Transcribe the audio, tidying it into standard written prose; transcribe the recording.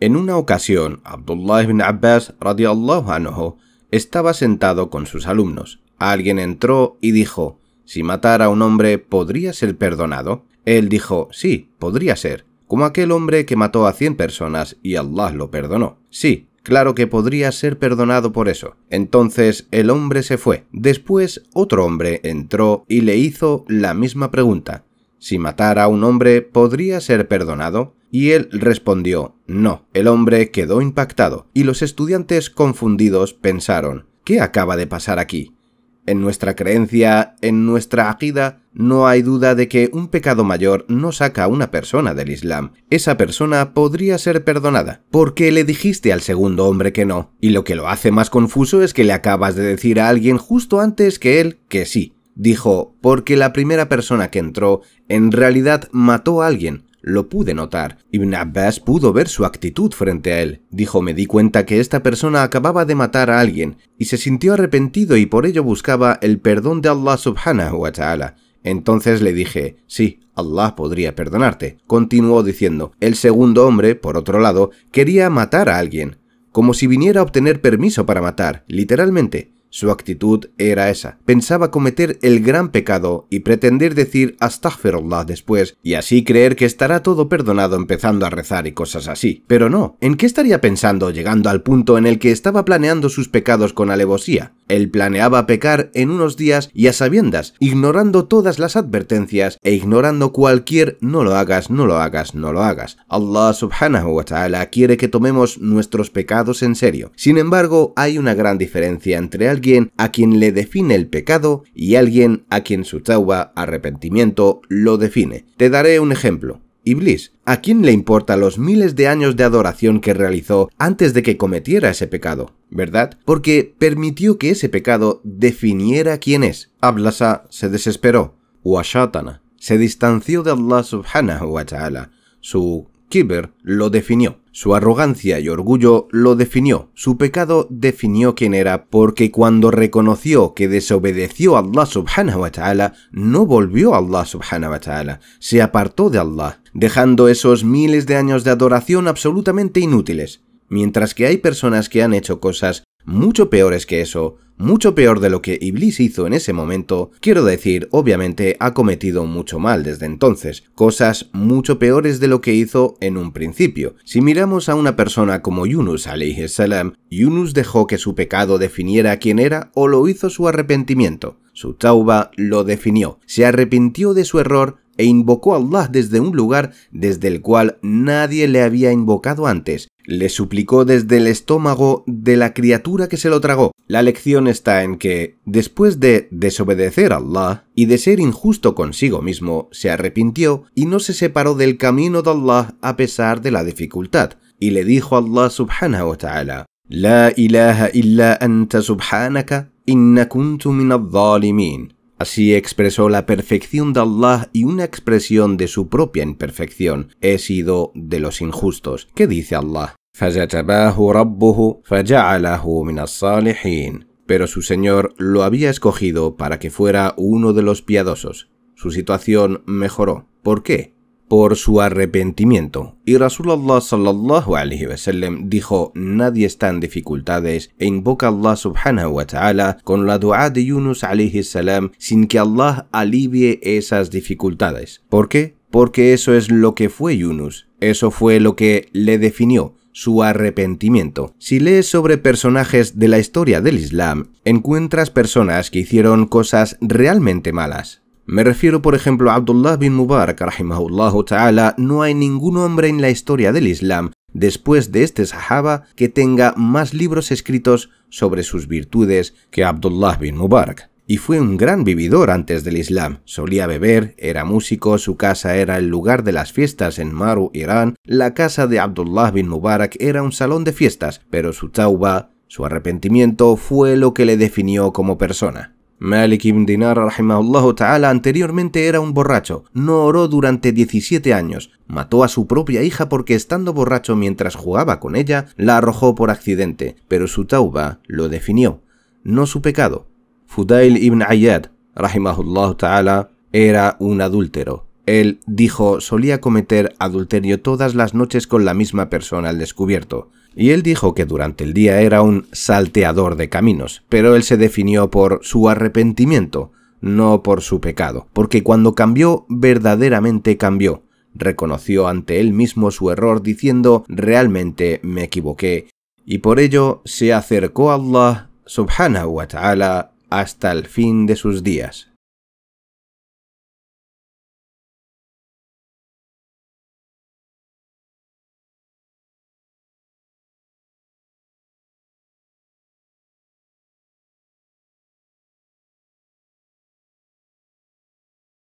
En una ocasión, Abdullah ibn Abbas radiyallahu anhu estaba sentado con sus alumnos. Alguien entró y dijo: si matara a un hombre, ¿podría ser perdonado? Él dijo: sí, podría ser, como aquel hombre que mató a 100 personas y Allah lo perdonó. Sí, claro que podría ser perdonado por eso. Entonces el hombre se fue. Después otro hombre entró y le hizo la misma pregunta: si matara a un hombre, ¿podría ser perdonado? Y él respondió: no. El hombre quedó impactado y los estudiantes confundidos pensaron: ¿qué acaba de pasar aquí? En nuestra creencia, en nuestra aqida, no hay duda de que un pecado mayor no saca a una persona del Islam. Esa persona podría ser perdonada, porque le dijiste al segundo hombre que no. Y lo que lo hace más confuso es que le acabas de decir a alguien justo antes que él que sí. Dijo: porque la primera persona que entró en realidad mató a alguien. Lo pude notar. Ibn Abbas pudo ver su actitud frente a él. Dijo: me di cuenta que esta persona acababa de matar a alguien y se sintió arrepentido y por ello buscaba el perdón de Allah subhanahu wa ta'ala. Entonces le dije: sí, Allah podría perdonarte. Continuó diciendo: el segundo hombre, por otro lado, quería matar a alguien, como si viniera a obtener permiso para matar, literalmente. Su actitud era esa. Pensaba cometer el gran pecado y pretender decir astaghfirullah después y así creer que estará todo perdonado empezando a rezar y cosas así. Pero no. ¿En qué estaría pensando llegando al punto en el que estaba planeando sus pecados con alevosía? Él planeaba pecar en unos días y a sabiendas, ignorando todas las advertencias e ignorando cualquier no lo hagas, no lo hagas, no lo hagas. Allah subhanahu wa ta'ala quiere que tomemos nuestros pecados en serio. Sin embargo, hay una gran diferencia entre alguien a quien le define el pecado y alguien a quien su tauba, arrepentimiento, lo define. Te daré un ejemplo. Iblis. ¿A quién le importa los miles de años de adoración que realizó antes de que cometiera ese pecado? ¿Verdad? Porque permitió que ese pecado definiera quién es. Ablasa se desesperó. Washatana se distanció de Allah subhanahu wa ta'ala. Su kibr lo definió. Su arrogancia y orgullo lo definió. Su pecado definió quién era, porque cuando reconoció que desobedeció a Allah subhanahu wa ta'ala, no volvió a Allah subhanahu wa ta'ala. Se apartó de Allah, dejando esos miles de años de adoración absolutamente inútiles. Mientras que hay personas que han hecho cosas mucho peores que eso, mucho peor de lo que Iblis hizo en ese momento, quiero decir, obviamente ha cometido mucho mal desde entonces, cosas mucho peores de lo que hizo en un principio. Si miramos a una persona como Yunus alayhi salam, Yunus dejó que su pecado definiera quién era o lo hizo su arrepentimiento. Su tauba lo definió, se arrepintió de su error e invocó a Allah desde un lugar desde el cual nadie le había invocado antes. Le suplicó desde el estómago de la criatura que se lo tragó. La lección está en que, después de desobedecer a Allah y de ser injusto consigo mismo, se arrepintió y no se separó del camino de Allah a pesar de la dificultad. Y le dijo a Allah subhanahu wa ta'ala: La ilaha illa anta subhanaka inna kuntu min adh-dhalimin. Así expresó la perfección de Allah y una expresión de su propia imperfección: he sido de los injustos. ¿Qué dice Allah? فَجَتَبَاهُ رَبُّهُ فَجَعَلَهُ مِنَ الصَّالِحِينَ. Pero su Señor lo había escogido para que fuera uno de los piadosos. Su situación mejoró. ¿Por qué? Por su arrepentimiento. Y Rasulullah sallallahu alaihi wasallam dijo: nadie está en dificultades e invoca a Allah subhanahu wa ta'ala con la dua de Yunus alaihi salam sin que Allah alivie esas dificultades. ¿Por qué? Porque eso es lo que fue Yunus. Eso fue lo que le definió, su arrepentimiento. Si lees sobre personajes de la historia del Islam, encuentras personas que hicieron cosas realmente malas. Me refiero, por ejemplo, a Abdullah bin Mubarak, rahimahullahu ta'ala. No hay ningún hombre en la historia del Islam, después de este sahaba, que tenga más libros escritos sobre sus virtudes que Abdullah bin Mubarak. Y fue un gran vividor antes del Islam. Solía beber, era músico, su casa era el lugar de las fiestas en Maru, Irán. La casa de Abdullah bin Mubarak era un salón de fiestas, pero su tauba, su arrepentimiento, fue lo que le definió como persona. Malik ibn Dinar rahimahullahu ta'ala anteriormente era un borracho, no oró durante 17 años, mató a su propia hija porque estando borracho mientras jugaba con ella, la arrojó por accidente, pero su tauba lo definió, no su pecado. Fudail ibn Ayyad rahimahullahu ta'ala era un adúltero, Él dijo solía cometer adulterio todas las noches con la misma persona al descubierto. Y él dijo que durante el día era un salteador de caminos, pero él se definió por su arrepentimiento, no por su pecado, porque cuando cambió, verdaderamente cambió. Reconoció ante él mismo su error diciendo realmente me equivoqué, y por ello se acercó a Allah subhanahu wa ta'ala hasta el fin de sus días.